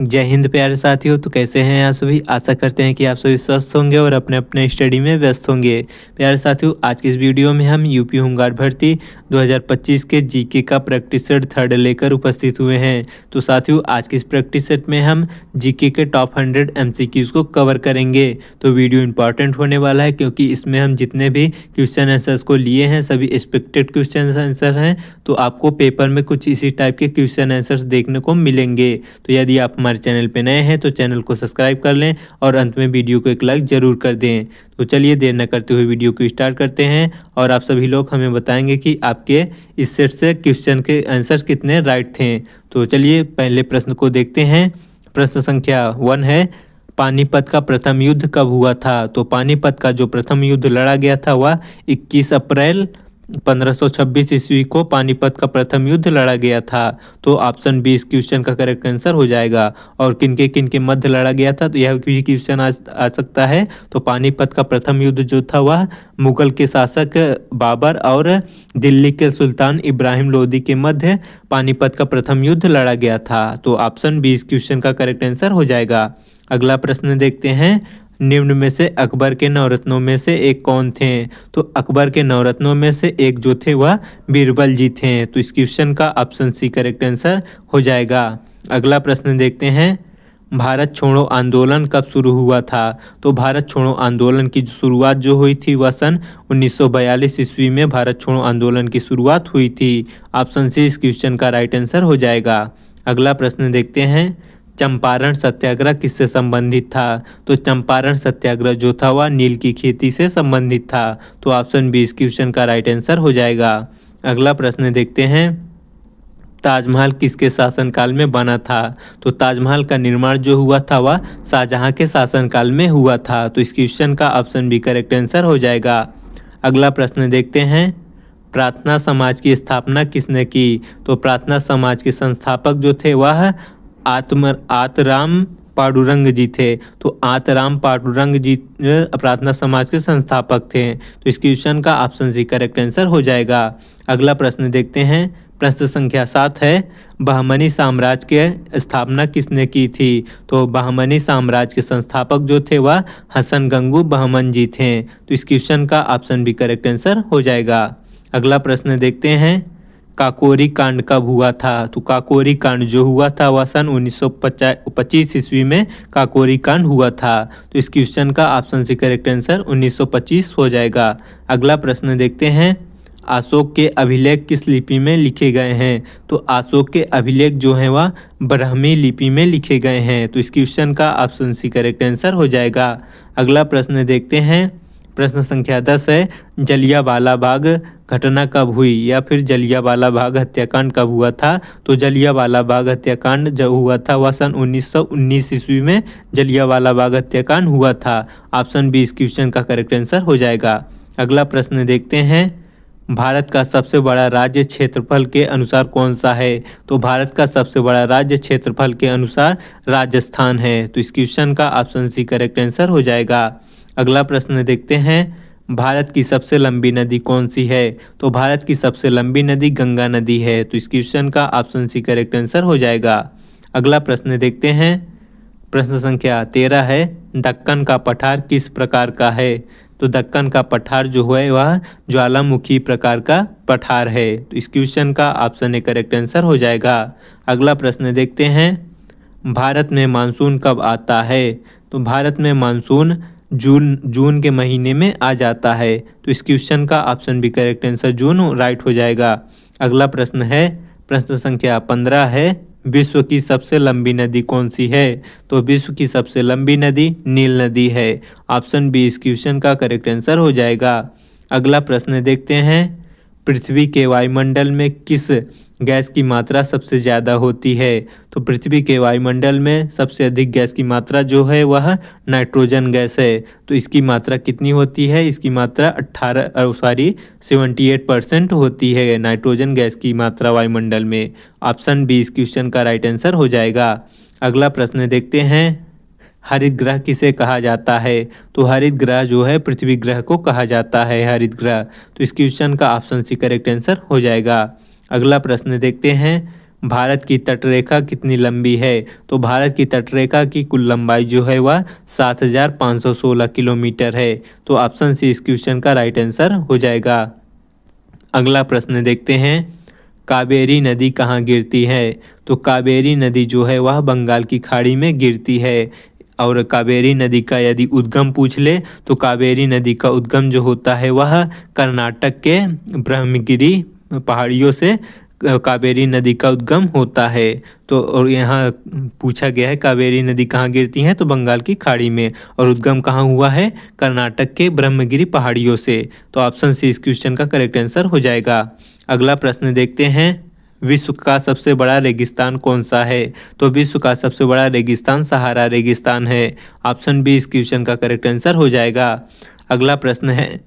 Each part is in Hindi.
जय हिंद प्यारे साथियों। तो कैसे हैं आप सभी। आशा करते हैं कि आप सभी स्वस्थ होंगे और अपने अपने स्टडी में व्यस्त होंगे। प्यारे साथियों, आज की इस वीडियो में हम यूपी होमगार्ड भर्ती 2025 के जीके का प्रैक्टिस सेट थर्ड लेकर उपस्थित हुए हैं। तो साथियों, आज के इस प्रैक्टिस सेट में हम जीके के टॉप 100 एमसीक्यूज को कवर करेंगे। तो वीडियो इंपॉर्टेंट होने वाला है क्योंकि इसमें हम जितने भी क्वेश्चन आंसर्स को लिए हैं सभी एक्सपेक्टेड क्वेश्चन आंसर हैं। तो आपको पेपर में कुछ इसी टाइप के क्वेश्चन आंसर्स देखने को मिलेंगे। तो यदि आप हमारे चैनल पे नए हैं तो चैनल को सब्सक्राइब कर लें और अंत में वीडियो को एक लाइक जरूर कर दें। तो चलिए देर न करते हुए वीडियो को स्टार्ट करते हैं और आप सभी लोग हमें बताएंगे कि आपके इस सेट से क्वेश्चन के आंसर्स कितने राइट थे। तो चलिए पहले प्रश्न को देखते हैं। प्रश्न संख्या 1 है, पानीपत का प्रथम युद्ध कब हुआ था। तो पानीपत का जो प्रथम युद्ध लड़ा गया था वह 21 अप्रैल 1526 ईस्वी को पानीपत का प्रथम युद्ध लड़ा गया था। तो ऑप्शन बी इस क्वेश्चन का करेक्ट आंसर हो जाएगा। और किनके मध्य लड़ा गया था, तो यह भी क्वेश्चन आ सकता है। तो पानीपत का प्रथम युद्ध जो था वह मुगल के शासक बाबर और दिल्ली के सुल्तान इब्राहिम लोदी के मध्य पानीपत का प्रथम युद्ध लड़ा गया था। तो ऑप्शन बी इस क्वेश्चन का करेक्ट आंसर हो जाएगा। अगला प्रश्न देखते हैं, निम्न में से अकबर के नवरत्नों में से एक कौन थे। तो अकबर के नवरत्नों में से एक जो थे वह बीरबल जी थे। तो इस क्वेश्चन का ऑप्शन सी करेक्ट आंसर हो जाएगा। अगला प्रश्न देखते हैं, भारत छोड़ो आंदोलन कब शुरू हुआ था। तो भारत छोड़ो आंदोलन की शुरुआत जो हुई थी वह सन 1942 ईस्वी में भारत छोड़ो आंदोलन की शुरुआत हुई थी। ऑप्शन सी इस क्वेश्चन का राइट आंसर हो जाएगा। अगला प्रश्न देखते हैं, चंपारण सत्याग्रह किससे संबंधित था। तो चंपारण सत्याग्रह जो था वह नील की खेती से संबंधित था। तो ऑप्शन बी इस क्वेश्चन का राइट आंसर हो जाएगा। अगला प्रश्न देखते हैं, ताजमहल किसके शासनकाल में बना था। तो ताजमहल का निर्माण जो हुआ था वह शाहजहां के शासनकाल में हुआ था। तो इस क्वेश्चन का ऑप्शन बी करेक्ट आंसर हो जाएगा। अगला प्रश्न देखते हैं, प्रार्थना समाज की स्थापना किसने की। तो प्रार्थना समाज के संस्थापक जो थे वह आतराम पांडुरंग जी थे। तो आतराम पांडुरंग जी प्रार्थना समाज के संस्थापक थे। तो इस क्वेश्चन का ऑप्शन सी करेक्ट आंसर हो जाएगा। अगला प्रश्न देखते हैं, प्रश्न संख्या 7 है, बहमनी साम्राज्य की स्थापना किसने की थी। तो बहमनी साम्राज्य के संस्थापक जो थे वह हसन गंगू बहमन जी थे। तो इस क्वेश्चन का ऑप्शन बी करेक्ट आंसर हो जाएगा। अगला प्रश्न देखते हैं, काकोरी कांड कब हुआ था। तो काकोरी कांड जो हुआ था वह सन 1925 ईस्वी में काकोरी कांड हुआ था। तो इस क्वेश्चन का ऑप्शन सी करेक्ट आंसर 1925 हो जाएगा। अगला प्रश्न देखते हैं, अशोक के अभिलेख किस लिपि में लिखे गए हैं। तो अशोक के अभिलेख जो हैं वह ब्राह्मी लिपि में लिखे गए हैं। तो इस क्वेश्चन का ऑप्शन सी करेक्ट आंसर हो जाएगा। अगला प्रश्न देखते हैं, प्रश्न संख्या 10 है, जलियांवाला बाग घटना कब हुई या फिर जलियांवाला बाग हत्याकांड कब हुआ था। तो जलियांवाला बाग हत्याकांड जब हुआ था वह सन 1919 ईस्वी में जलियांवाला बाग हत्याकांड हुआ था। ऑप्शन बी इस क्वेश्चन का करेक्ट आंसर हो जाएगा। अगला प्रश्न देखते हैं, भारत का सबसे बड़ा राज्य क्षेत्रफल के अनुसार कौन सा है। तो भारत का सबसे बड़ा राज्य क्षेत्रफल के अनुसार राजस्थान है। तो इस क्वेश्चन का ऑप्शन सी करेक्ट आंसर हो जाएगा। अगला प्रश्न देखते हैं, भारत की सबसे लंबी नदी कौन सी है। तो भारत की सबसे लंबी नदी गंगा नदी है। तो इस क्वेश्चन का ऑप्शन सी करेक्ट आंसर हो जाएगा। अगला प्रश्न देखते हैं, प्रश्न संख्या 13 है, दक्कन का पठार किस प्रकार का है। तो दक्कन का पठार जो है वह ज्वालामुखी प्रकार का पठार है। तो इस क्वेश्चन का ऑप्शन ए करेक्ट आंसर हो जाएगा। अगला प्रश्न देखते हैं, भारत में मानसून कब आता है। तो भारत में मानसून जून के महीने में आ जाता है। तो इस क्वेश्चन का option B correct answer June right हो जाएगा। अगला प्रश्न है, प्रश्न संख्या 15 है, विश्व की सबसे लंबी नदी कौन सी है। तो विश्व की सबसे लंबी नदी नील नदी है। ऑप्शन बी इस क्वेश्चन का करेक्ट आंसर हो जाएगा। अगला प्रश्न देखते हैं, पृथ्वी के वायुमंडल में किस गैस की मात्रा सबसे ज़्यादा होती है। तो पृथ्वी के वायुमंडल में सबसे अधिक गैस की मात्रा जो है वह नाइट्रोजन गैस है। तो इसकी मात्रा कितनी होती है, इसकी मात्रा 78% होती है नाइट्रोजन गैस की मात्रा वायुमंडल में। ऑप्शन बी इस क्वेश्चन का राइट आंसर हो जाएगा। अगला प्रश्न देखते हैं, हरित ग्रह किसे कहा जाता है। तो हरित ग्रह जो है पृथ्वी ग्रह को कहा जाता है हरित ग्रह। तो इस क्वेश्चन का ऑप्शन सी करेक्ट आंसर हो जाएगा। अगला प्रश्न देखते हैं, भारत की तटरेखा कितनी लंबी है? तो भारत की तटरेखा की कुल लंबाई जो है वह 7516 किलोमीटर है। तो ऑप्शन सी इस क्वेश्चन का राइट आंसर हो जाएगा। अगला प्रश्न देखते हैं, कावेरी नदी कहाँ गिरती है? तो कावेरी नदी जो है वह बंगाल की खाड़ी में गिरती है। और कावेरी नदी का यदि उद्गम पूछ ले तो कावेरी नदी का उद्गम जो होता है वह कर्नाटक के ब्रह्मगिरी पहाड़ियों से कावेरी नदी का उद्गम होता है। तो और यहाँ पूछा गया है कावेरी नदी कहाँ गिरती है, तो बंगाल की खाड़ी में, और उद्गम कहाँ हुआ है? कर्नाटक के ब्रह्मगिरी पहाड़ियों से। तो ऑप्शन सी इस क्वेश्चन का करेक्ट आंसर हो जाएगा। अगला प्रश्न देखते हैं, विश्व का सबसे बड़ा रेगिस्तान कौन सा है? तो विश्व का सबसे बड़ा रेगिस्तान सहारा रेगिस्तान है। ऑप्शन बी इस क्वेश्चन का करेक्ट आंसर हो जाएगा। अगला प्रश्न है,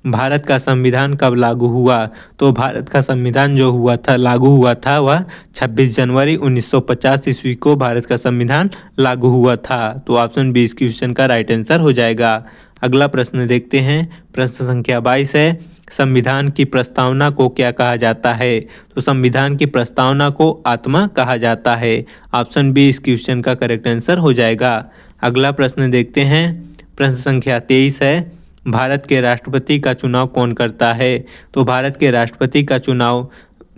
भारत का संविधान कब लागू हुआ? तो भारत का संविधान जो लागू हुआ था वह 26 जनवरी 1950 ईस्वी को भारत का संविधान लागू हुआ था। तो ऑप्शन बी इस क्वेश्चन का राइट आंसर हो जाएगा। अगला प्रश्न देखते हैं, प्रश्न संख्या 22 है, संविधान की प्रस्तावना को क्या कहा जाता है? तो संविधान की प्रस्तावना को आत्मा कहा जाता है। ऑप्शन बी इस क्वेश्चन का करेक्ट आंसर हो जाएगा। अगला प्रश्न देखते हैं, प्रश्न संख्या 23 है, भारत के राष्ट्रपति का चुनाव कौन करता है? तो भारत के राष्ट्रपति का चुनाव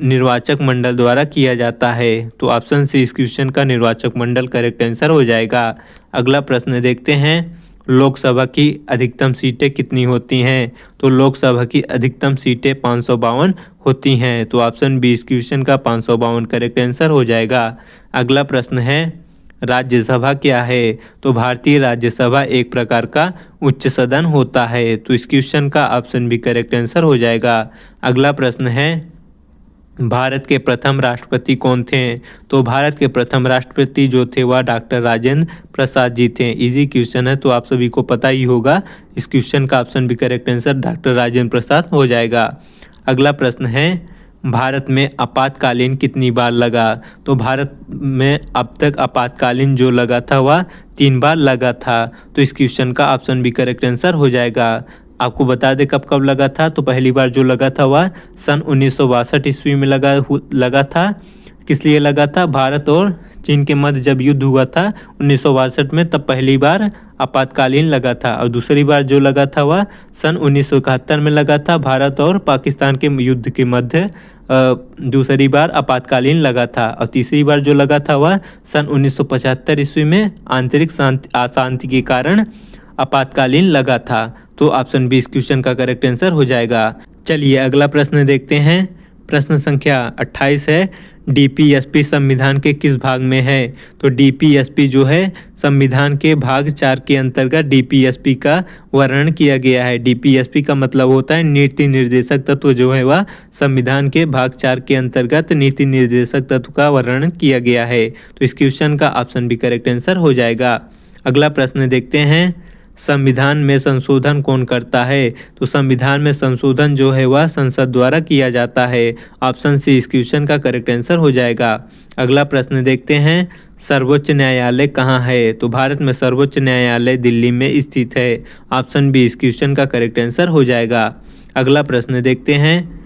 निर्वाचक मंडल द्वारा किया जाता है। तो ऑप्शन सी इस क्वेश्चन का निर्वाचक मंडल करेक्ट आंसर हो जाएगा। अगला प्रश्न देखते हैं, लोकसभा की अधिकतम सीटें कितनी होती हैं? तो लोकसभा की अधिकतम सीटें 552 होती हैं। तो ऑप्शन बी इस क्वेश्चन का 552 करेक्ट आंसर हो जाएगा। अगला प्रश्न है, राज्यसभा क्या है? तो भारतीय राज्यसभा एक प्रकार का उच्च सदन होता है। तो इस क्वेश्चन का ऑप्शन बी करेक्ट आंसर हो जाएगा। अगला प्रश्न है, भारत के प्रथम राष्ट्रपति कौन थे? तो भारत के प्रथम राष्ट्रपति जो थे वह डॉक्टर राजेंद्र प्रसाद जी थे। इजी क्वेश्चन है तो आप सभी को पता ही होगा। इस क्वेश्चन का option B correct answer doctor Rajendra Prasad हो जाएगा। अगला प्रश्न है, भारत में आपातकालीन कितनी बार लगा? तो भारत में अब तक आपातकालीन जो लगा था वह 3 बार लगा था। तो इस क्वेश्चन का ऑप्शन बी करेक्ट आंसर हो जाएगा। आपको बता दें कब कब लगा था। तो पहली बार जो लगा था वह सन 1962 ईस्वी में लगा था। किस लिए लगा था? भारत और चीन के मध्य जब युद्ध हुआ था 1962 में, तब पहली बार आपातकालीन लगा था। और दूसरी बार जो लगा था वह सन 1971 में लगा था, भारत और पाकिस्तान के युद्ध के मध्य दूसरी बार आपातकालीन लगा था। और तीसरी बार जो लगा था वह सन 1975 ईस्वी में आंतरिक अशांति के कारण आपातकालीन लगा था। तो ऑप्शन बी इस क्वेश्चन का करेक्ट आंसर हो जाएगा। चलिए अगला प्रश्न देखते हैं, प्रश्न संख्या 28 है, डीपीएसपी संविधान के किस भाग में है? तो डीपीएसपी जो है संविधान के भाग 4 के अंतर्गत डीपीएसपी का वर्णन किया गया है। डीपीएसपी का मतलब होता है नीति निर्देशक तत्व, जो है वह संविधान के भाग 4 के अंतर्गत नीति निर्देशक तत्व का वर्णन किया गया है। तो इस क्वेश्चन का ऑप्शन बी करेक्ट आंसर हो जाएगा। अगला प्रश्न देखते हैं, संविधान में संशोधन कौन करता है? तो संविधान में संशोधन जो है वह संसद द्वारा किया जाता है। ऑप्शन सी इस क्वेश्चन का करेक्ट आंसर हो जाएगा। अगला प्रश्न देखते हैं, सर्वोच्च न्यायालय कहाँ है? तो भारत में सर्वोच्च न्यायालय दिल्ली में स्थित है। ऑप्शन बी इस क्वेश्चन का करेक्ट आंसर हो जाएगा। अगला प्रश्न देखते हैं,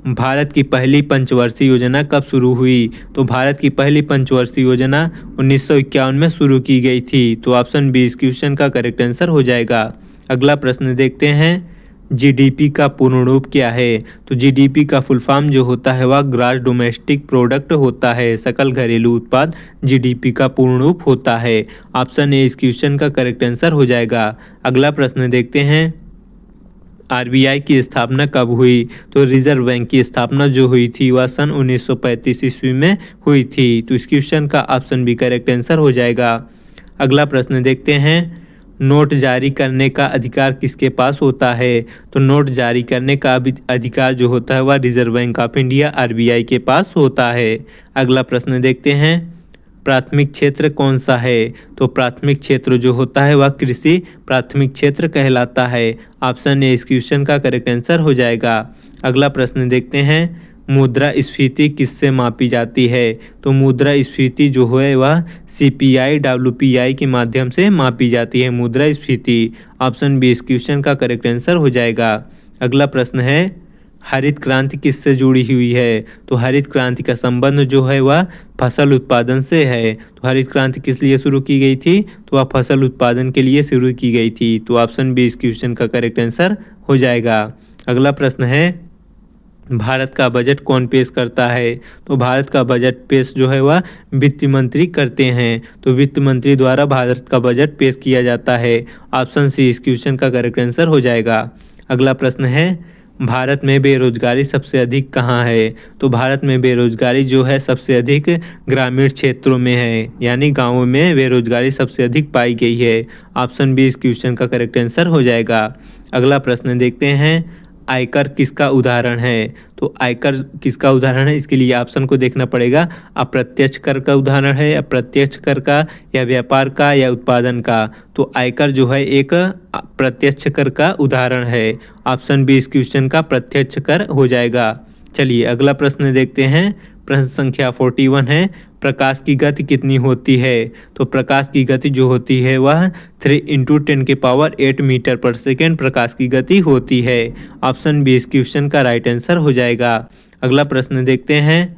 भारत की पहली पंचवर्षीय योजना कब शुरू हुई? तो भारत की पहली पंचवर्षीय योजना 1951 में शुरू की गई थी। तो ऑप्शन बी इस क्वेश्चन का करेक्ट आंसर हो जाएगा। अगला प्रश्न देखते हैं, जीडीपी का पूर्ण रूप क्या है? तो जीडीपी का फुल फॉर्म जो होता है वह ग्रॉस डोमेस्टिक प्रोडक्ट होता है। सकल घरेलू उत्पाद जीडीपी का पूर्ण रूप होता है। ऑप्शन ए इस क्वेश्चन का करेक्ट आंसर हो जाएगा। अगला प्रश्न देखते हैं, आरबीआई की स्थापना कब हुई? तो रिजर्व बैंक की स्थापना जो हुई थी वह सन 1935 ईस्वी में हुई थी। तो इस क्वेश्चन का ऑप्शन बी करेक्ट आंसर हो जाएगा। अगला प्रश्न देखते हैं, नोट जारी करने का अधिकार किसके पास होता है? तो नोट जारी करने का अधिकार जो होता है वह reserve bank of India RBI के पास होता है। अगला प्रश्न देखते हैं, प्राथमिक क्षेत्र कौन सा है? तो प्राथमिक क्षेत्र जो होता है वह कृषि प्राथमिक क्षेत्र कहलाता है। ऑप्शन ए इस क्वेश्चन का करेक्ट आंसर हो जाएगा। अगला प्रश्न देखते हैं, मुद्रास्फीति किससे मापी जाती है? तो मुद्रास्फीति जो है वह सीपीआई डब्ल्यूपीआई के माध्यम से मापी जाती है मुद्रास्फीति। ऑप्शन बी इस क्वेश्चन का करेक्ट आंसर हो जाएगा। अगला प्रश्न है, हरित क्रांति किससे जुड़ी हुई है? तो हरित क्रांति का संबंध जो है वह फसल उत्पादन से है। तो हरित क्रांति किस लिए शुरू की गई थी? तो वह फसल उत्पादन के लिए शुरू की गई थी। तो ऑप्शन बी इस क्वेश्चन का करेक्ट आंसर हो जाएगा। अगला प्रश्न है, भारत का बजट कौन पेश करता है? तो भारत का बजट पेश जो है वह वित्त मंत्री करते हैं। तो वित्त मंत्री द्वारा भारत का बजट पेश किया जाता है। ऑप्शन सी इस क्वेश्चन का करेक्ट आंसर हो जाएगा। अगला प्रश्न है, भारत में बेरोजगारी सबसे अधिक कहाँ है? तो भारत में बेरोजगारी जो है सबसे अधिक ग्रामीण क्षेत्रों में है, यानी गाँवों में बेरोजगारी सबसे अधिक पाई गई है। ऑप्शन बी इस क्वेश्चन का करेक्ट आंसर हो जाएगा। अगला प्रश्न देखते हैं, आयकर किसका उदाहरण है? तो आयकर किसका उदाहरण है, इसके लिए ऑप्शन को देखना पड़ेगा। अप्रत्यक्ष कर का उदाहरण है, अप्रत्यक्ष कर का, या व्यापार का, या उत्पादन का। तो आयकर जो है एक प्रत्यक्ष कर का उदाहरण है। ऑप्शन बी इस क्वेश्चन का प्रत्यक्ष कर हो जाएगा। चलिए अगला प्रश्न देखते हैं। प्रश्न संख्या 41 है, प्रकाश की गति कितनी होती है? तो प्रकाश की गति जो होती है वह 3 × 10⁸ मीटर पर सेकेंड प्रकाश की गति होती है। ऑप्शन बी इस क्वेश्चन का राइट आंसर हो जाएगा। अगला प्रश्न देखते हैं,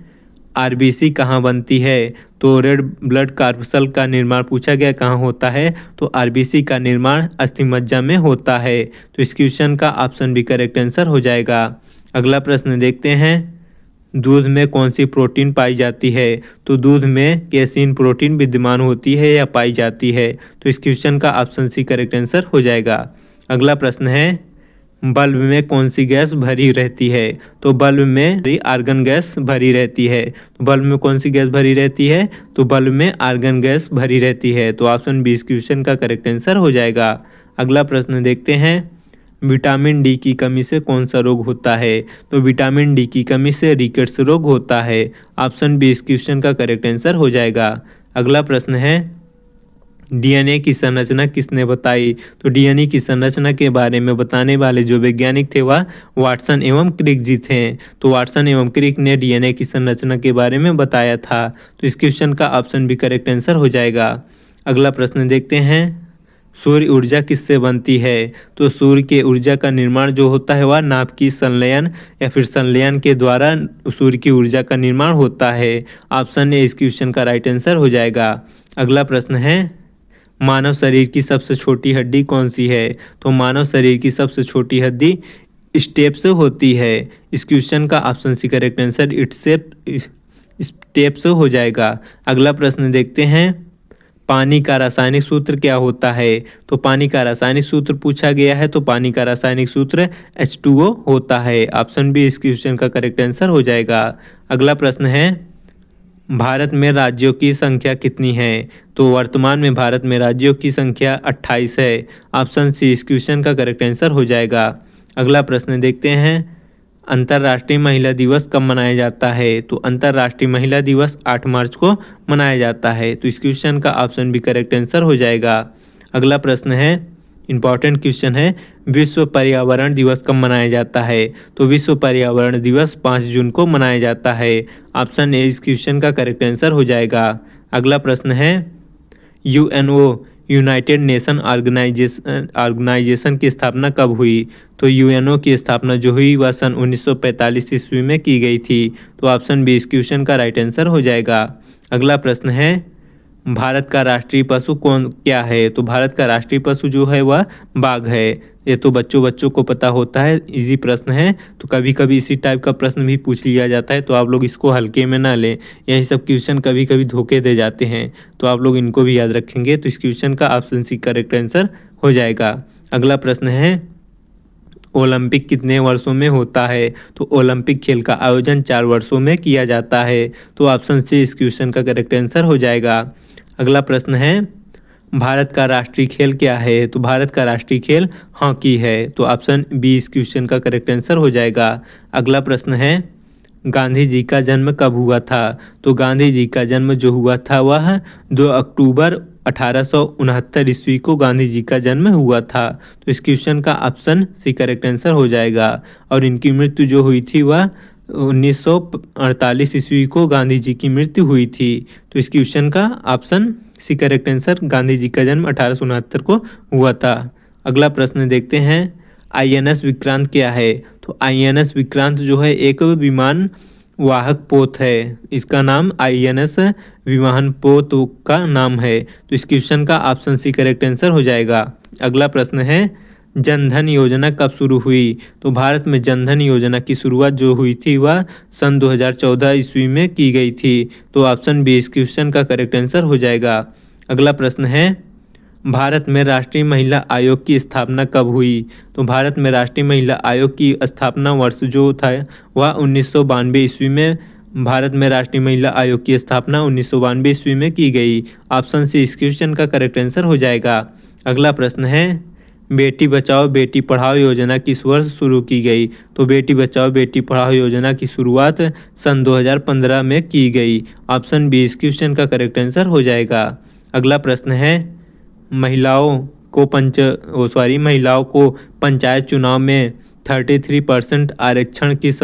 आरबीसी कहाँ बनती है? तो रेड ब्लड कार्पसल का निर्माण पूछा गया, कहाँ होता है? तो आरबीसी का निर्माण अस्थिमज्जा में होता है। तो इस क्वेश्चन का ऑप्शन बी करेक्ट आंसर हो जाएगा। अगला प्रश्न देखते हैं, दूध में कौन सी प्रोटीन पाई जाती है? तो दूध में कैसीन प्रोटीन विद्यमान होती है या पाई जाती है? तो इस क्वेश्चन का ऑप्शन सी करेक्ट आंसर हो जाएगा। अगला प्रश्न है, बल्ब में कौन सी गैस भरी रहती है? तो बल्ब में आर्गन गैस भरी रहती है। तो बल्ब में कौन सी गैस भरी रहती है? तो बल्ब में आर्गन गैस भरी रहती है। तो ऑप्शन बी इस क्वेश्चन का करेक्ट आंसर हो जाएगा। अगला प्रश्न देखते हैं, विटामिन डी की कमी से कौन सा रोग होता है? तो विटामिन डी की कमी से रिकेट्स रोग होता है। ऑप्शन बी इस क्वेश्चन का करेक्ट आंसर हो जाएगा। अगला प्रश्न है, डीएनए की संरचना किसने बताई? तो डीएनए की संरचना के बारे में बताने वाले जो वैज्ञानिक थे वह वाटसन एवं क्रिक जी थे। तो वाटसन एवं क्रिक ने डीएनए की संरचना के बारे में बताया था। तो इस क्वेश्चन का ऑप्शन बी करेक्ट आंसर हो जाएगा। अगला प्रश्न देखते हैं, सूर्य ऊर्जा किससे बनती है? तो सूर्य के ऊर्जा का निर्माण जो होता है वह नाभ की संलयन या फिर संलयन के द्वारा सूर्य की ऊर्जा का निर्माण होता है। ऑप्शन ए इस क्वेश्चन का राइट आंसर हो जाएगा। अगला प्रश्न है, मानव शरीर की सबसे छोटी हड्डी कौन सी है? तो मानव शरीर की सबसे छोटी हड्डी स्टेप्स होती है। इस क्वेश्चन का option C correct answer steps हो जाएगा। अगला प्रश्न देखते हैं, पानी का रासायनिक सूत्र क्या होता है? तो पानी का रासायनिक सूत्र पूछा गया है। तो पानी का रासायनिक सूत्र H2O होता है। ऑप्शन बी इस क्वेश्चन का करेक्ट आंसर हो जाएगा। अगला प्रश्न है, भारत में राज्यों की संख्या कितनी है? तो वर्तमान में भारत में राज्यों की संख्या 28 है। ऑप्शन सी इस क्वेश्चन का करेक्ट आंसर हो जाएगा। अगला प्रश्न देखते हैं, अंतर्राष्ट्रीय महिला दिवस कब मनाया जाता है? तो अंतर्राष्ट्रीय महिला दिवस 8 मार्च को मनाया जाता है। तो इस क्वेश्चन का ऑप्शन भी करेक्ट आंसर हो जाएगा। अगला प्रश्न है, इंपॉर्टेंट क्वेश्चन है, विश्व पर्यावरण दिवस कब मनाया जाता है? तो विश्व पर्यावरण दिवस 5 जून को मनाया जाता है। ऑप्शन ए इस क्वेश्चन का करेक्ट आंसर हो जाएगा। अगला प्रश्न है, यूएनओ यूनाइटेड नेशन ऑर्गेनाइजेशन की स्थापना कब हुई? तो यूएनओ की स्थापना जो हुई वह सन 1945 ईस्वी में की गई थी। तो ऑप्शन बी इस क्वेश्चन का राइट आंसर हो जाएगा। अगला प्रश्न है, भारत का राष्ट्रीय पशु क्या है? तो भारत का राष्ट्रीय पशु जो है वह बाघ है। ये तो बच्चों को पता होता है, इजी प्रश्न है। तो कभी कभी इसी टाइप का प्रश्न भी पूछ लिया जाता है, तो आप लोग इसको हल्के में ना लें। यही सब क्वेश्चन कभी कभी धोखे दे जाते हैं, तो आप लोग इनको भी याद रखेंगे। तो इस क्वेश्चन का ऑप्शन सी करेक्ट आंसर हो जाएगा। अगला प्रश्न है, ओलंपिक कितने वर्षों में होता है? तो ओलंपिक खेल का आयोजन 4 वर्षों में किया जाता है। तो ऑप्शन सी इस क्वेश्चन का करेक्ट आंसर हो जाएगा। अगला प्रश्न है, भारत का राष्ट्रीय खेल क्या है? तो भारत का राष्ट्रीय खेल हॉकी है। तो ऑप्शन बी इस क्वेश्चन का करेक्ट आंसर हो जाएगा। अगला प्रश्न है, गांधी जी का जन्म कब हुआ था? तो गांधी जी का जन्म जो हुआ था वह 2 अक्टूबर 1869 ईस्वी को गांधी जी का जन्म हुआ था। तो इस क्वेश्चन का ऑप्शन सी करेक्ट आंसर हो जाएगा। और इनकी मृत्यु जो हुई थी वह 1948 ईस्वी को गांधी जी की मृत्यु हुई थी। तो इस क्वेश्चन का option C correct answer, Gandhi ji का जन्म 1869 को हुआ था। अगला प्रश्न देखते हैं, आईएनएस विक्रांत क्या है? तो तो INS विक्रांत जो है एक विमान वाहक पोत है, इसका नाम INS विमान पोत का नाम है। तो इस क्वेश्चन का ऑप्शन सी करेक्ट आंसर हो जाएगा। अगला प्रश्न है जनधन योजना कब शुरू हुई? तो भारत में जनधन योजना की शुरुआत जो हुई थी वह सन 2014 ईस्वी में की गई थी। तो ऑप्शन बी इस क्वेश्चन का करेक्ट आंसर हो जाएगा। अगला प्रश्न है भारत में राष्ट्रीय महिला आयोग की स्थापना कब हुई? तो भारत में राष्ट्रीय महिला आयोग की स्थापना वर्ष जो था वह 1992 ईस्वी में भारत में राष्ट्रीय महिला आयोग की स्थापना 1992 ईस्वी में की गई। ऑप्शन सी इस क्वेश्चन का करेक्ट आंसर हो जाएगा। अगला प्रश्न है बेटी बचाओ बेटी पढ़ाओ योजना किस वर्ष शुरू की गई? तो बेटी बचाओ बेटी पढ़ाओ योजना की शुरुआत सन 2015 में की गई। ऑप्शन बी इस क्वेश्चन का करेक्ट आंसर हो जाएगा। अगला प्रश्न है महिलाओं को पंचायत चुनाव में 33% आरक्षण किस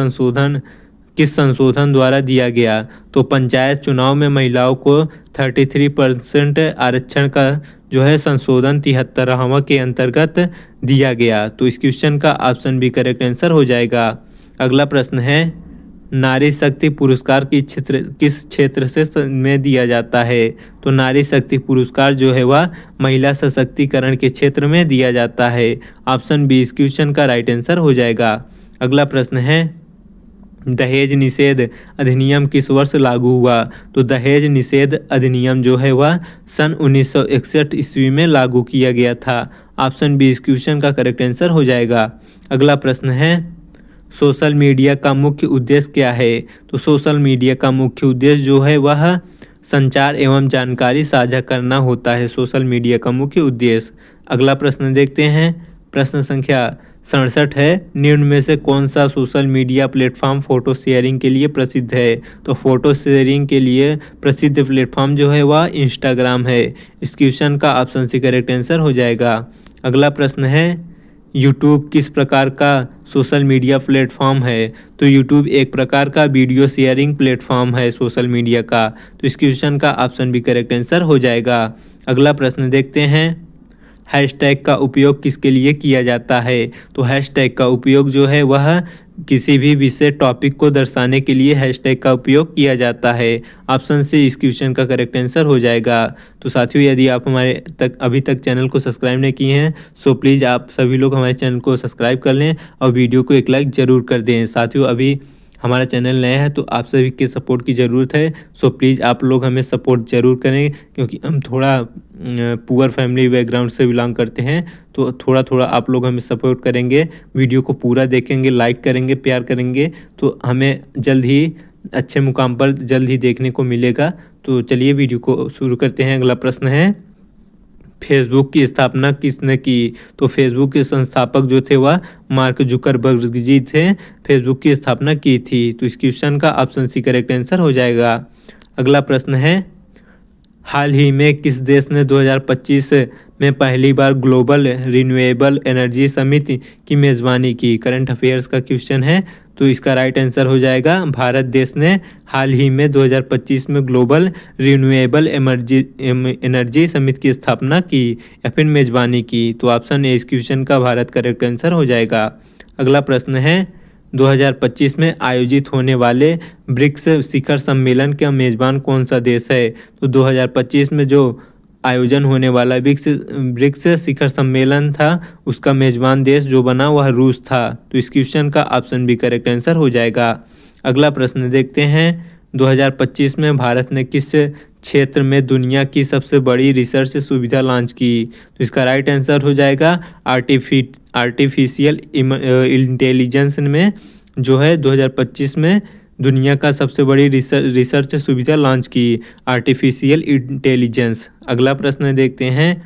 संशोधन द्वारा दिया गया? तो पंचायत चुनाव में महिलाओं को 33% आरक्षण का जो है संशोधन 73वां के अंतर्गत दिया गया। तो इस क्वेश्चन का ऑप्शन बी करेक्ट आंसर हो जाएगा। अगला प्रश्न है नारी शक्ति पुरस्कार किस क्षेत्र से में दिया जाता है? तो नारी शक्ति पुरस्कार जो है वह महिला सशक्तिकरण के क्षेत्र में दिया जाता है। ऑप्शन बी इस क्वेश्चन का राइट आंसर हो जाएगा। अगला प्रश्न है दहेज निषेध अधिनियम किस वर्ष लागू हुआ? तो दहेज निषेध अधिनियम जो है वह सन 1961 ईस्वी में लागू किया गया था। ऑप्शन बी इस क्वेश्चन का करेक्ट आंसर हो जाएगा। अगला प्रश्न है सोशल मीडिया का मुख्य उद्देश्य क्या है? तो सोशल मीडिया का मुख्य उद्देश्य जो है वह संचार एवं जानकारी साझा करना होता है, सोशल मीडिया का मुख्य उद्देश्य। अगला प्रश्न देखते हैं, प्रश्न संख्या 67 है निम्न में से कौन सा social media platform photo sharing के लिए प्रसिद्ध है? तो फोटो शेयरिंग के लिए प्रसिद्ध प्लेटफॉर्म जो है वह इंस्टाग्राम है। इस क्वेश्चन का ऑप्शन सी करेक्ट आंसर हो जाएगा। अगला प्रश्न है यूट्यूब किस प्रकार का सोशल मीडिया प्लेटफॉर्म है? तो यूट्यूब एक प्रकार का वीडियो शेयरिंग प्लेटफॉर्म है सोशल मीडिया का। तो इस क्वेश्चन का ऑप्शन भी करेक्ट आंसर हो जाएगा। अगला प्रश्न देखते हैं हैशटैग का उपयोग किसके लिए किया जाता है? तो हैशटैग का उपयोग जो है वह किसी भी विषय टॉपिक को दर्शाने के लिए हैशटैग का उपयोग किया जाता है। ऑप्शन से इस क्वेश्चन का करेक्ट आंसर हो जाएगा। तो साथियों यदि आप अभी तक चैनल को सब्सक्राइब नहीं किए हैं सो प्लीज़ आप सभी लोग हमारे चैनल को सब्सक्राइब कर लें और वीडियो को एक लाइक ज़रूर कर दें। साथियों अभी हमारा चैनल नया है तो आप सभी के सपोर्ट की ज़रूरत है, सो प्लीज़ आप लोग हमें सपोर्ट ज़रूर करें क्योंकि हम थोड़ा पुअर फैमिली बैकग्राउंड से बिलोंग करते हैं। तो थोड़ा थोड़ा आप लोग हमें सपोर्ट करेंगे, वीडियो को पूरा देखेंगे, लाइक करेंगे, प्यार करेंगे तो हमें जल्द ही अच्छे मुकाम पर जल्द ही देखने को मिलेगा। तो चलिए वीडियो को शुरू करते हैं। अगला प्रश्न है फेसबुक की स्थापना किसने की? तो फेसबुक के संस्थापक जो थे वह मार्क जुकरबर्ग जी थे, फेसबुक की स्थापना की थी। तो इस क्वेश्चन का ऑप्शन सी करेक्ट आंसर हो जाएगा। अगला प्रश्न है हाल ही में किस देश ने 2025 में पहली बार ग्लोबल रिन्यूएबल एनर्जी समिट की मेज़बानी की? करंट अफेयर्स का क्वेश्चन है तो इसका राइट आंसर हो जाएगा भारत देश ने हाल ही में 2025 में ग्लोबल रिन्यूएबल एनर्जी समिट की स्थापना की या फिर मेज़बानी की। तो ऑप्शन ए इस क्वेश्चन का भारत करेक्ट आंसर हो जाएगा। अगला प्रश्न है 2025 में आयोजित होने वाले ब्रिक्स शिखर सम्मेलन का मेज़बान कौन सा देश है? तो 2025 में जो आयोजन होने वाला ब्रिक्स शिखर सम्मेलन था उसका मेज़बान देश जो बना वह रूस था। तो इस क्वेश्चन का ऑप्शन भी करेक्ट आंसर हो जाएगा। अगला प्रश्न देखते हैं 2025 में भारत ने किस क्षेत्र में दुनिया की सबसे बड़ी रिसर्च सुविधा लॉन्च की? तो इसका राइट आंसर हो जाएगा आर्टिफिशियल इंटेलिजेंस में जो है 2025 में दुनिया का सबसे बड़ी रिसर्च सुविधा लॉन्च की आर्टिफिशियल इंटेलिजेंस। अगला प्रश्न देखते हैं,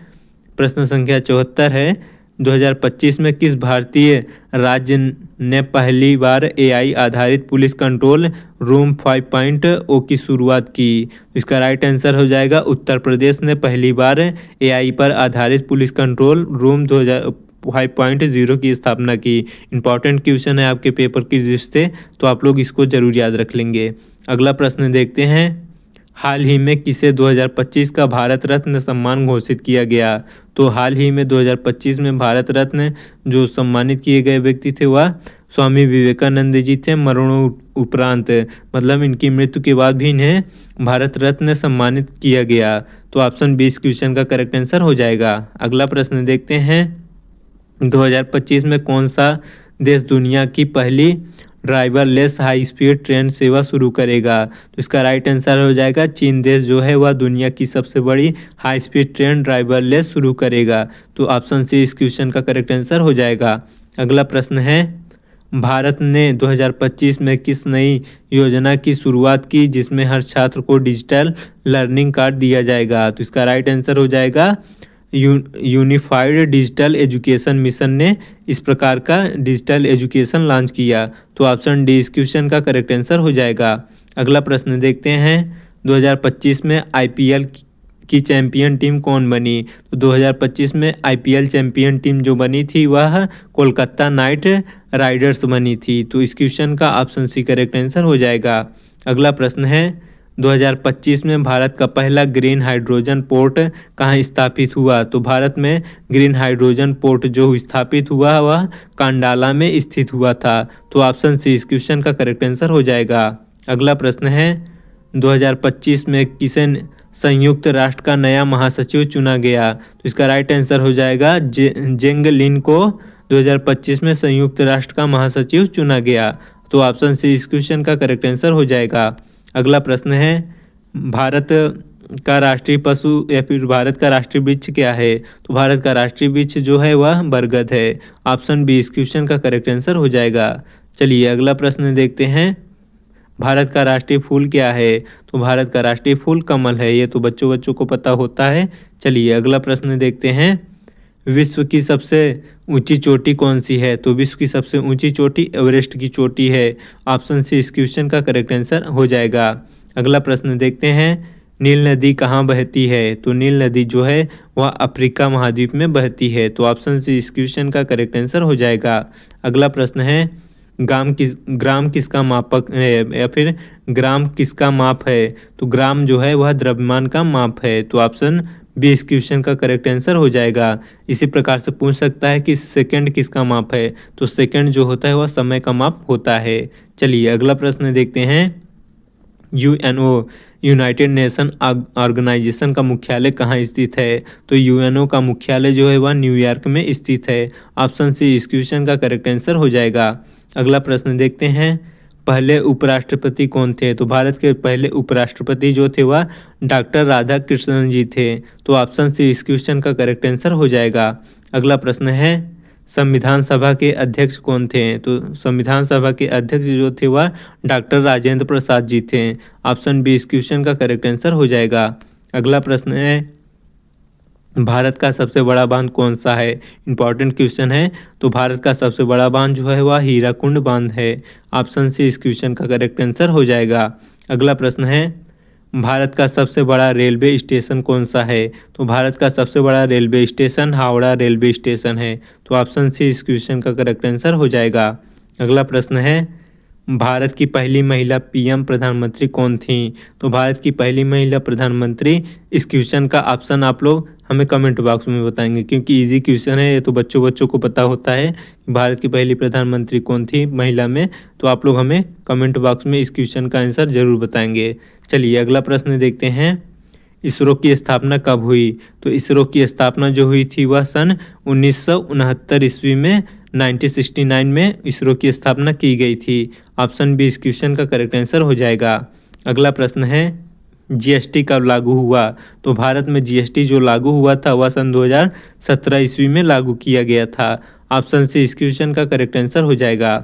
प्रश्न संख्या 74 है 2025 में किस भारतीय राज्य ने पहली बार AI आधारित पुलिस कंट्रोल रूम 5.0 की शुरुआत की? इसका राइट आंसर हो जाएगा उत्तर प्रदेश ने पहली बार AI पर आधारित पुलिस कंट्रोल रूम 5.0 की स्थापना की। इंपॉर्टेंट क्वेश्चन है आपके पेपर की दृष्टि से तो आप लोग इसको जरूर याद रख लेंगे। अगला प्रश्न देखते हैं हाल ही में किसे 2025 का भारत रत्न सम्मान घोषित किया गया? तो हाल ही में 2025 में भारत रत्न जो सम्मानित किए गए व्यक्ति थे वह स्वामी विवेकानंद जी थे, मरणों उपरांत, मतलब इनकी मृत्यु के बाद भी इन्हें भारत रत्न सम्मानित किया गया। तो ऑप्शन 20 क्वेश्चन का करेक्ट आंसर हो जाएगा। अगला प्रश्न देखते हैं, 2025 में कौन सा देश दुनिया की पहली ड्राइवरलेस हाई स्पीड ट्रेन सेवा शुरू करेगा? तो इसका राइट आंसर हो जाएगा चीन देश जो है वह दुनिया की सबसे बड़ी हाई स्पीड ट्रेन ड्राइवरलेस शुरू करेगा। तो ऑप्शन सी इस क्वेश्चन का करेक्ट आंसर हो जाएगा। अगला प्रश्न है, भारत ने 2025 में किस नई योजना की शुरुआत की जिसमें हर छात्र को डिजिटल लर्निंग कार्ड दिया जाएगा? तो इसका राइट आंसर हो जाएगा यूनिफाइड डिजिटल एजुकेशन मिशन ने इस प्रकार का डिजिटल एजुकेशन लॉन्च किया। तो ऑप्शन डी इस क्वेश्चन का करेक्ट आंसर हो जाएगा। अगला प्रश्न देखते हैं, 2025 में आईपीएल की चैंपियन टीम कौन बनी? तो 2025 में आईपीएल चैंपियन टीम जो बनी थी वह कोलकाता नाइट राइडर्स बनी थी। तो इस क्वेश्चन का ऑप्शन सी करेक्ट आंसर हो जाएगा। अगला प्रश्न है, 2025 में भारत का पहला ग्रीन हाइड्रोजन पोर्ट कहाँ स्थापित हुआ? तो भारत में ग्रीन हाइड्रोजन पोर्ट जो स्थापित हुआ वह कांडाला में स्थित हुआ था। तो ऑप्शन सी इस क्वेश्चन का करेक्ट आंसर हो जाएगा। अगला प्रश्न है, 2025 में किसे संयुक्त राष्ट्र का नया महासचिव चुना गया? तो इसका राइट आंसर हो जाएगा जेंग लिन को 2025 में संयुक्त राष्ट्र का महासचिव चुना गया। तो ऑप्शन सी इस क्वेश्चन का करेक्ट आंसर हो जाएगा। अगला प्रश्न है, भारत का राष्ट्रीय पशु या फिर भारत का राष्ट्रीय वृक्ष क्या है? तो भारत का राष्ट्रीय वृक्ष जो है वह बरगद है। ऑप्शन बी इस क्वेश्चन का करेक्ट आंसर हो जाएगा। चलिए अगला प्रश्न देखते हैं, भारत का राष्ट्रीय फूल क्या है? तो भारत का राष्ट्रीय फूल कमल है। ये तो बच्चों को पता होता है। चलिए अगला प्रश्न देखते हैं, विश्व की सबसे ऊंची चोटी कौन सी है? तो विश्व की सबसे ऊंची चोटी एवरेस्ट की चोटी है। ऑप्शन सी इस क्वेश्चन का करेक्ट आंसर हो जाएगा। अगला प्रश्न देखते हैं, नील नदी कहाँ बहती है? तो नील नदी जो है वह अफ्रीका महाद्वीप में बहती है। तो ऑप्शन सी इस क्वेश्चन का करेक्ट आंसर हो जाएगा। अगला प्रश्न है, ग्राम किसका मापक है या फिर ग्राम किसका माप है? तो ग्राम जो है वह द्रव्यमान का माप है। तो ऑप्शन बी इस क्वेश्चन का करेक्ट आंसर हो जाएगा। इसी प्रकार से पूछ सकता है कि सेकंड किसका माप है? तो सेकंड जो होता है वह समय का माप होता है। चलिए अगला प्रश्न देखते हैं, यूएनओ यूनाइटेड नेशन ऑर्गेनाइजेशन का मुख्यालय कहाँ स्थित है? तो यूएनओ का मुख्यालय जो है वह न्यूयॉर्क में स्थित है। ऑप्शन सी इस क्वेश्चन का करेक्ट आंसर हो जाएगा। अगला प्रश्न देखते हैं, पहले उपराष्ट्रपति कौन थे? तो भारत के पहले उपराष्ट्रपति जो थे वह डॉक्टर राधाकृष्णन जी थे। तो ऑप्शन सी इस क्वेश्चन का करेक्ट आंसर हो जाएगा। अगला प्रश्न है, संविधान सभा के अध्यक्ष कौन थे? तो संविधान सभा के अध्यक्ष जो थे वह डॉक्टर राजेंद्र प्रसाद जी थे। ऑप्शन बी इस क्वेश्चन का करेक्ट आंसर हो जाएगा। अगला प्रश्न है, भारत का सबसे बड़ा बांध कौन सा है? इंपॉर्टेंट क्वेश्चन है। तो भारत का सबसे बड़ा बांध जो है वह हीराकुंड बांध है। ऑप्शन सी इस क्वेश्चन का करेक्ट आंसर हो जाएगा। अगला प्रश्न है, भारत का सबसे बड़ा रेलवे स्टेशन कौन सा है? तो भारत का सबसे बड़ा railway station Howrah railway station है। तो ऑप्शन सी इस क्वेश्चन का करेक्ट आंसर हो जाएगा। अगला प्रश्न है, भारत की पहली महिला पीएम प्रधानमंत्री कौन थी? तो भारत की पहली महिला प्रधानमंत्री, इस क्वेश्चन का ऑप्शन आप लोग हमें कमेंट बॉक्स में बताएंगे क्योंकि इजी क्वेश्चन है ये, तो बच्चों को पता होता है कि भारत की पहली प्रधानमंत्री कौन थी महिला में। तो आप लोग हमें कमेंट बॉक्स में इस क्वेश्चन का आंसर जरूर बताएंगे। चलिए अगला प्रश्न देखते हैं, इसरो की स्थापना कब हुई? तो इसरो की स्थापना जो हुई थी वह सन 1969 ईस्वी में 1969 में इसरो की स्थापना की गई थी। ऑप्शन बी इस क्वेश्चन का करेक्ट आंसर हो जाएगा। अगला प्रश्न है, जीएसटी कब लागू हुआ? तो भारत में जीएसटी जो लागू हुआ था वह सन 2017 ईस्वी में लागू किया गया था। ऑप्शन सी इस क्वेश्चन का करेक्ट आंसर हो जाएगा।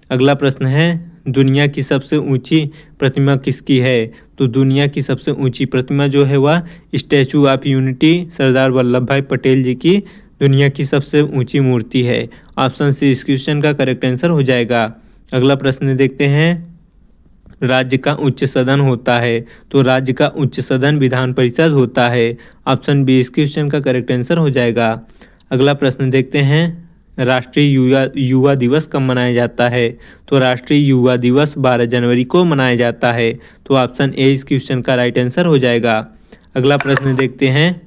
अगला प्रश्न है, दुनिया की सबसे ऊंची प्रतिमा किसकी है? तो दुनिया की सबसे ऊंची प्रतिमा जो है वह statue of unity Sardar Vallabh भाई पटेल जी की दुनिया की सबसे ऊंची मूर्ति है। ऑप्शन सी इस क्वेश्चन का करेक्ट आंसर हो जाएगा। अगला प्रश्न देखते हैं, राज्य का उच्च सदन होता है? तो राज्य का उच्च सदन विधान परिषद होता है। ऑप्शन बी इस क्वेश्चन का करेक्ट आंसर हो जाएगा। अगला प्रश्न देखते हैं, राष्ट्रीय युवा दिवस कब मनाया जाता है? तो राष्ट्रीय युवा दिवस 12 जनवरी को मनाया जाता है। तो ऑप्शन ए इस क्वेश्चन का राइट आंसर हो जाएगा। अगला प्रश्न देखते हैं।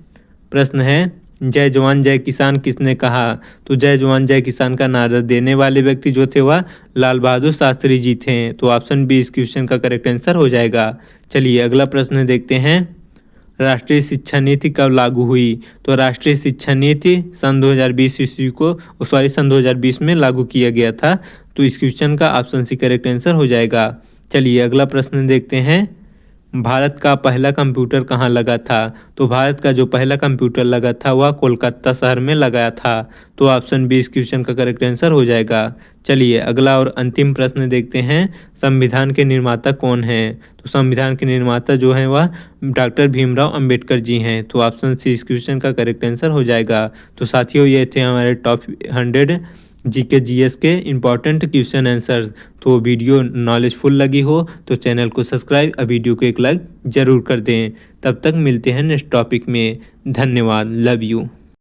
प्रश्न है, जय जवान जय किसान किसने कहा? तो जय जवान जय किसान का नारा देने वाले व्यक्ति जो थे वह लाल बहादुर शास्त्री जी थे। तो ऑप्शन बी इस क्वेश्चन का करेक्ट आंसर हो जाएगा। चलिए अगला प्रश्न देखते हैं। राष्ट्रीय शिक्षा नीति कब लागू हुई? तो राष्ट्रीय शिक्षा नीति सन 2020 ईस्वी को सन 2020 में लागू किया गया था। तो इस क्वेश्चन का ऑप्शन सी करेक्ट आंसर हो जाएगा। चलिए अगला प्रश्न देखते हैं। भारत का पहला कंप्यूटर कहाँ लगा था? तो भारत का जो पहला कंप्यूटर लगा था वह कोलकाता शहर में लगा था। तो ऑप्शन बी इस क्वेश्चन का करेक्ट आंसर हो जाएगा। चलिए अगला और अंतिम प्रश्न देखते हैं। संविधान के निर्माता कौन है? तो संविधान के निर्माता जो हैं वह डॉक्टर भीमराव अंबेडकर जी हैं। तो ऑप्शन सी इस क्वेश्चन का करेक्ट आंसर हो जाएगा। तो साथियों ये थे हमारे टॉप 100 जीके जीएस के इम्पॉर्टेंट क्वेश्चन आंसर। तो वीडियो नॉलेजफुल लगी हो तो चैनल को सब्सक्राइब और वीडियो को एक लाइक ज़रूर कर दें। तब तक मिलते हैं नेक्स्ट टॉपिक में। धन्यवाद। Love you.